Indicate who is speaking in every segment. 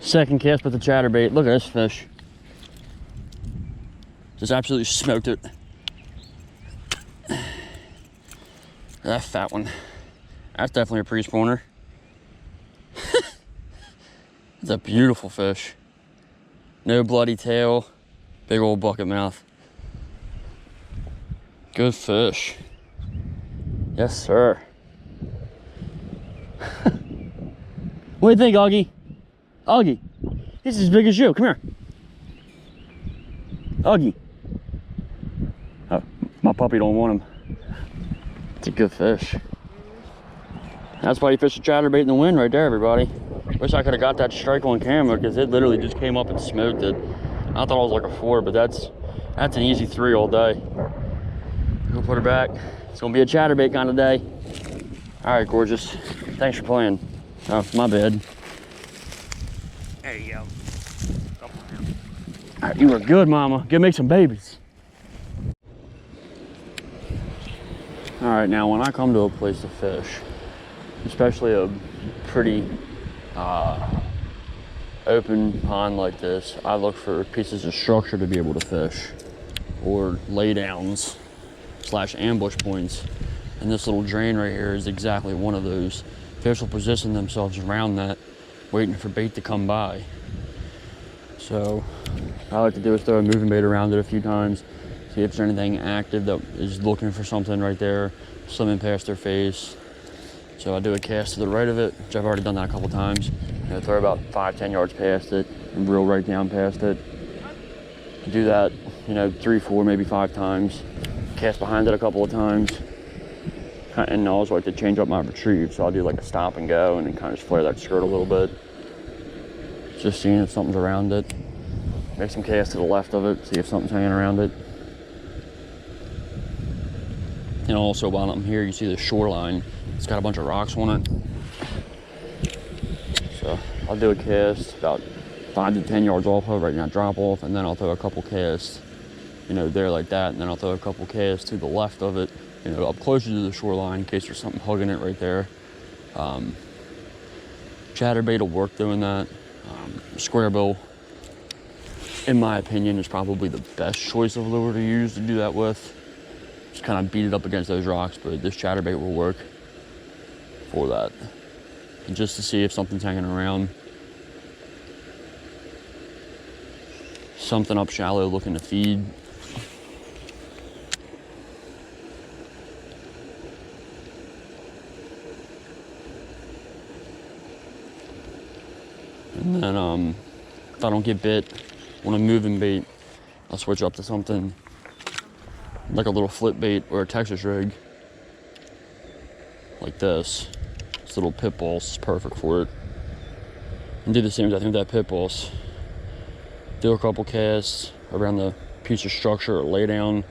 Speaker 1: Second cast with the chatterbait. Look at this fish. Just absolutely smoked it. That fat one. That's definitely a pre-spawner. It's a beautiful fish. No bloody tail. Big old bucket mouth. Good fish. Yes, sir. What do you think, Augie? Augie, this is as big as you. Come here. Augie. Oh, my puppy don't want him. It's a good fish. That's why you fish a chatterbait in the wind right there, everybody. Wish I could have got that strike on camera because it literally just came up and smoked it. I thought it was like a 4, but that's an easy 3 all day. We'll put her back. It's gonna be a chatterbait kind of day. All right, gorgeous. Thanks for playing. Oh, my bad.
Speaker 2: There you go.
Speaker 1: All right, you are good, mama. Go make some babies. All right, now when I come to a place to fish, especially a pretty open pond like this, I look for pieces of structure to be able to fish, or laydowns / ambush points. And this little drain right here is exactly one of those. Fish will position themselves around that, waiting for bait to come by. So what I like to do is throw a moving bait around it a few times, see if there's anything active that is looking for something right there, swimming past their face. So I do a cast to the right of it, which I've already done that a couple times. Throw about 5-10 yards past it and reel right down past it. Do that, 3, 4, maybe 5 times. Cast behind it a couple of times. And I also like to change up my retrieve, so I'll do like a stop and go and then kind of just flare that skirt a little bit. Just seeing if something's around it. Make some casts to the left of it, see if something's hanging around it. And also while I'm here, you see the shoreline. It's got a bunch of rocks on it. So I'll do a cast about 5 to 10 yards off of it, right now drop off, and then I'll throw a couple casts, there like that, and then I'll throw a couple casts to the left of it, up closer to the shoreline in case there's something hugging it right there. Chatterbait will work doing that. Square bill, in my opinion, is probably the best choice of lure to use to do that with. Just kind of beat it up against those rocks, but this chatterbait will work for that. And just to see if something's hanging around. Something up shallow looking to feed. And then if I don't get bit when I'm moving bait, I'll switch up to something like a little flip bait or a Texas rig like this. This little pit boss is perfect for it. And do the same thing with that pit boss. Do a couple casts around the piece of structure or lay down.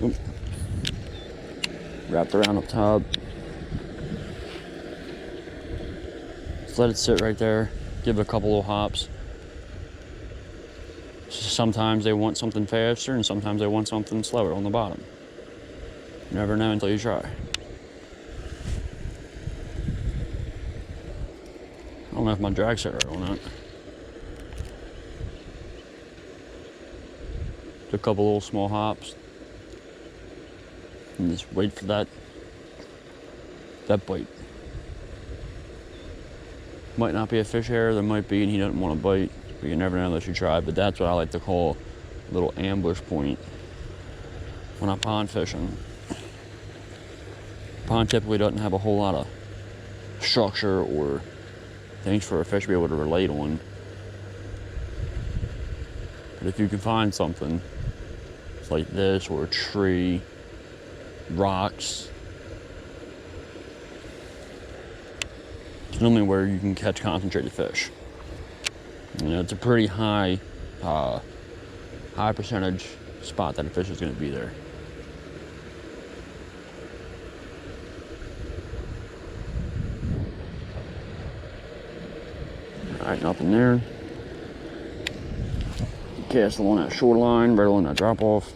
Speaker 1: Oop. Wrapped around up top. Just let it sit right there. Give it a couple little hops. Sometimes they want something faster and sometimes they want something slower on the bottom. You never know until you try. I don't know if my drag set right or not. Do a couple little small hops. And just wait for that bite. Might not be a fish hair, there might be, and he doesn't want to bite. But you never know unless you try. But that's what I like to call a little ambush point when I'm pond fishing. Pond typically doesn't have a whole lot of structure or things for a fish to be able to relate on. But if you can find something like this, or a tree, rocks, it's normally where you can catch concentrated fish. It's a pretty high percentage spot that a fish is going to be there. All right, nothing there. Cast along that shoreline, right along that drop off.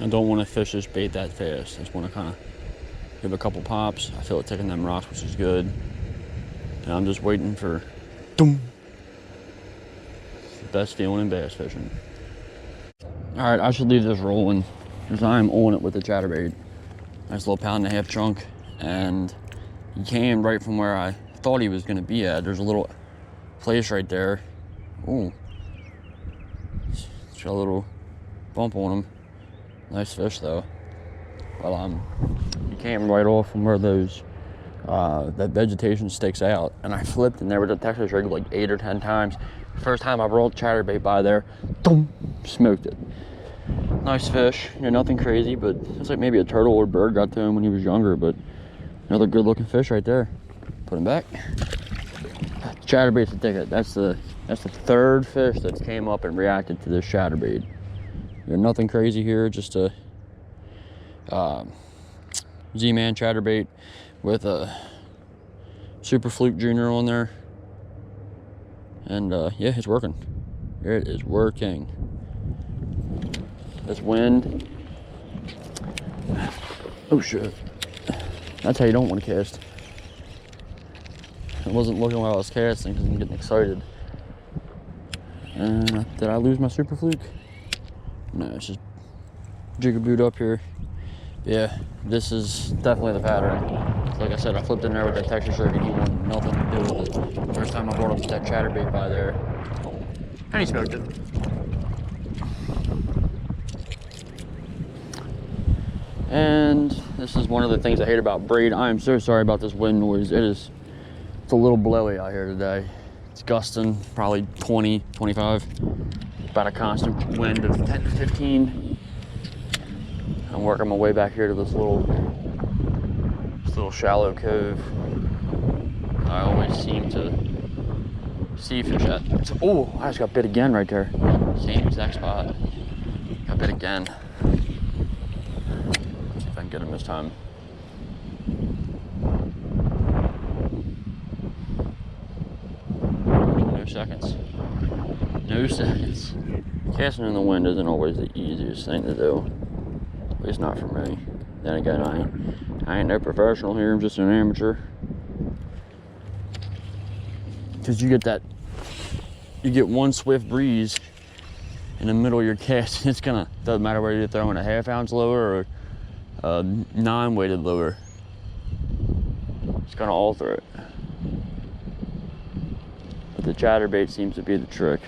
Speaker 1: I don't want to fish this bait that fast. I just want to kind of give a couple pops. I feel it taking them rocks, which is good. And I'm just waiting for boom. Best feeling in bass fishing. All right, I should leave this rolling because I'm on it with the chatterbait. Nice little 1.5 pound chunk, and he came right from where I thought he was going to be at. There's a little place right there. Ooh, it's got a little bump on him. Nice fish though. Well, he came right off from where those that vegetation sticks out, and I flipped in there with the Texas rig like 8 or 10 times. First time I rolled chatterbait by there, boom, smoked it. Nice fish, you know, nothing crazy, but it's like maybe a turtle or bird got to him when he was younger, but another good looking fish right there. Put him back. Chatterbait's a ticket. That's the third fish that's came up and reacted to this chatterbait. There's nothing crazy here, just a Z-Man chatterbait with a Super Fluke Junior on there. And yeah, it's working. It is working. This wind. Oh shit. That's how you don't want to cast. I wasn't looking while I was casting because I'm getting excited. Did I lose my Super Fluke? No, it's just jigabooed up here. Yeah, this is definitely the pattern. Like I said, I flipped in there with that Texas rig and he wanted nothing to do with it. First time I brought up that chatterbait by there. And he smoked it. And this is one of the things I hate about braid. I am so sorry about this wind noise. It's a little blowy out here today. It's gusting, probably 20, 25. About a constant wind of 10 to 15. I'm working my way back here to this little shallow cove. I always seem to see fish at. Oh, I just got bit again right there. Same exact spot. Got bit again. Let's see if I can get him this time. No seconds. No seconds. Casting in the wind isn't always the easiest thing to do. At least not for me. Then again, I ain't no professional here. I'm just an amateur. Because you get one swift breeze in the middle of your cast. Doesn't matter whether you're throwing a 1/2 ounce lure or a 9-weighted lure. It's gonna alter it. But the chatterbait seems to be the trick.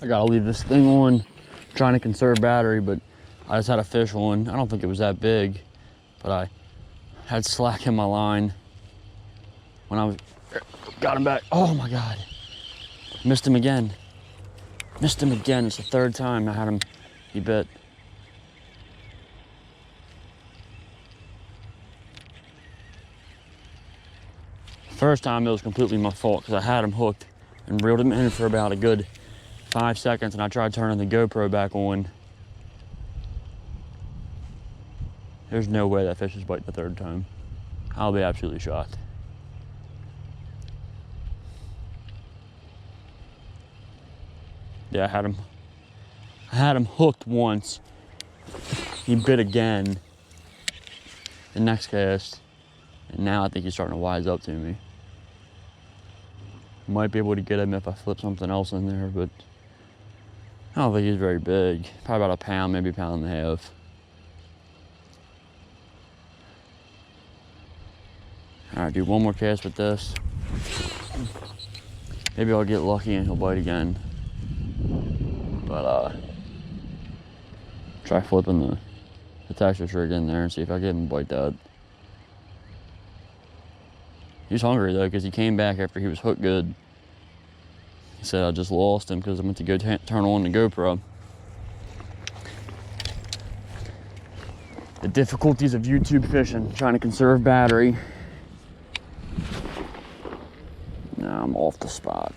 Speaker 1: I gotta leave this thing on, trying to conserve battery, but I just had a fish on. I don't think it was that big, but I had slack in my line when I got him back. Oh my God. Missed him again. Missed him again. It's the third time I had him, he bit. First time it was completely my fault because I had him hooked and reeled him in for about a good 5 seconds, and I tried turning the GoPro back on. There's no way that fish is biting the third time. I'll be absolutely shocked. Yeah, I had him hooked once. He bit again the next cast, and now I think he's starting to wise up to me. Might be able to get him if I flip something else in there, but I don't think he's very big. Probably about a pound, maybe 1.5 pounds. All right, do one more cast with this. Maybe I'll get lucky and he'll bite again. But try flipping the Texas rig in there and see if I get him to bite that. He's hungry though, because he came back after he was hooked good. He said I just lost him because I went to go turn on the GoPro. The difficulties of YouTube fishing, trying to conserve battery. Now I'm off the spot.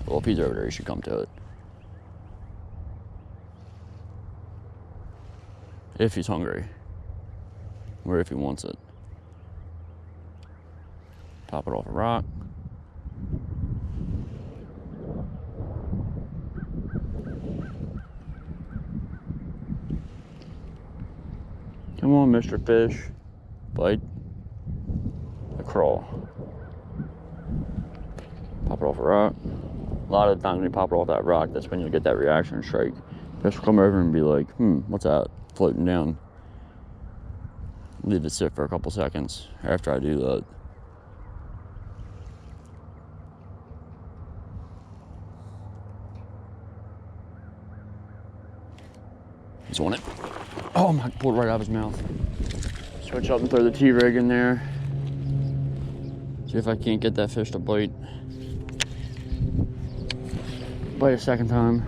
Speaker 1: Well, if he's over there, he should come to it. If he's hungry, or if he wants it. Pop it off a rock. Come on, Mr. Fish. Bite. A crawl. Pop it off a rock. A lot of the times when you pop it off that rock, that's when you'll get that reaction strike. Fish will come over and be like, what's that floating down? Leave it sit for a couple seconds after I do that. He's on it. Oh my, pulled right out of his mouth. Switch up and throw the T-rig in there. See if I can't get that fish to bite. Bite a second time.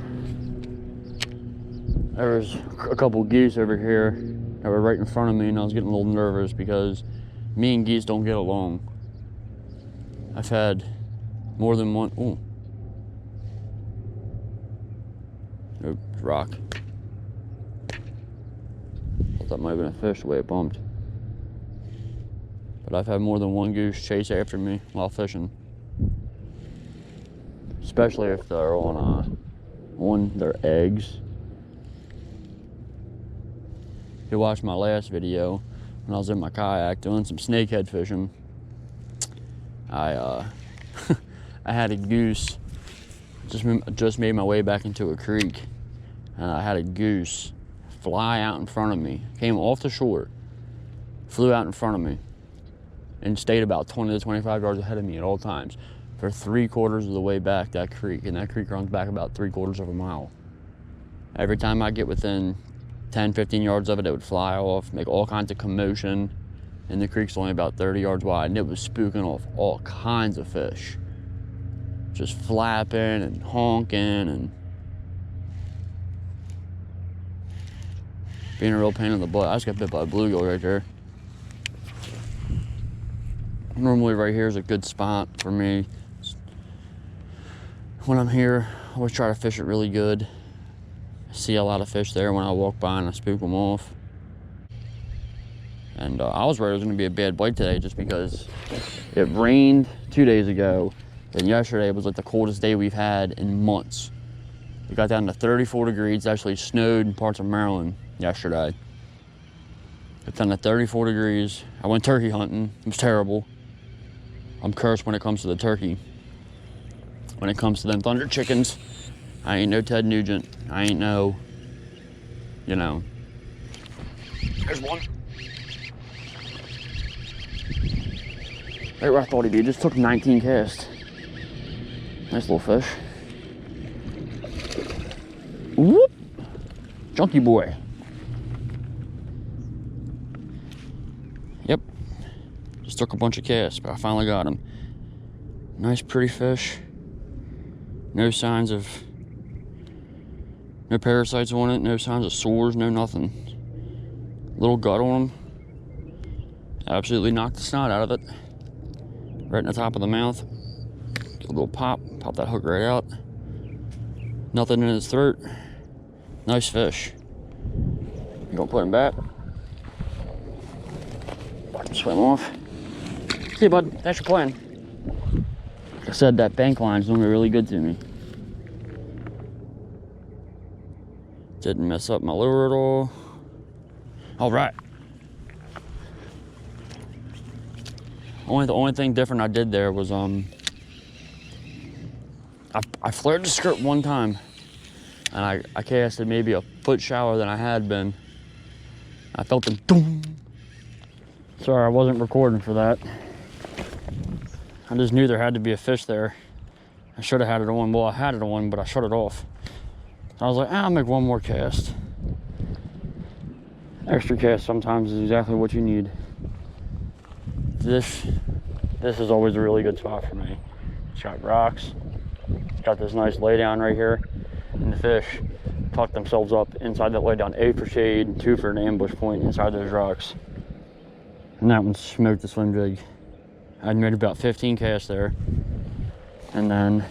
Speaker 1: There was a couple geese over here that were right in front of me, and I was getting a little nervous because me and geese don't get along. I've had more than one. Ooh. Nope, rock. Thought that might have been a fish the way it bumped. But I've had more than one goose chase after me while fishing. Especially if they're on their eggs. If you watched my last video when I was in my kayak doing some snakehead fishing, I had a goose just made my way back into a creek, and I had a goose fly out in front of me. Came off the shore, flew out in front of me, and stayed about 20 to 25 yards ahead of me at all times for 3/4 of the way back that creek. And that creek runs back about 3/4 of a mile. Every time I get within 10, 15 yards of it, it would fly off, make all kinds of commotion. And the creek's only about 30 yards wide, and it was spooking off all kinds of fish. Just flapping and honking and being a real pain in the butt. I just got bit by a bluegill right there. Normally right here is a good spot for me. When I'm here, I always try to fish it really good. I see a lot of fish there when I walk by and I spook them off. And I was worried it was gonna be a bad bite today just because it rained 2 days ago, and yesterday was like the coldest day we've had in months. It got down to 34 degrees, actually snowed in parts of Maryland yesterday. Got down to 34 degrees. I went turkey hunting, it was terrible. I'm cursed when it comes to the turkey. When it comes to them thunder chickens, I ain't no Ted Nugent. I ain't no, you know. There's one. Right where I thought he'd be. It just took 19 casts. Nice little fish. Whoop! Chunky boy. Yep. Just took a bunch of casts, but I finally got him. Nice, pretty fish. No signs of, no parasites on it, no signs of sores, no nothing. Little gut on him. Absolutely knocked the snot out of it. Right in the top of the mouth. Get a little pop that hook right out. Nothing in his throat. Nice fish. You gonna put him back? Watch him swim off. See, bud, that's your plan. Like I said, that bank line's doing really good to me. Didn't mess up my lure at all. All right. The only thing different I did there was I flared the skirt one time, and I casted maybe a foot shallower than I had been. I felt the boom. Sorry, I wasn't recording for that. I just knew there had to be a fish there. I should have had it on. Well, I had it on, but I shut it off. So I was like, I'll make one more cast. Extra cast sometimes is exactly what you need. This is always a really good spot for me. It's got rocks. It's got this nice lay down right here. And the fish tuck themselves up inside that lay down. 8 for shade and 2 for an ambush point inside those rocks. And that one smoked the swim jig. I made about 15 casts there. And then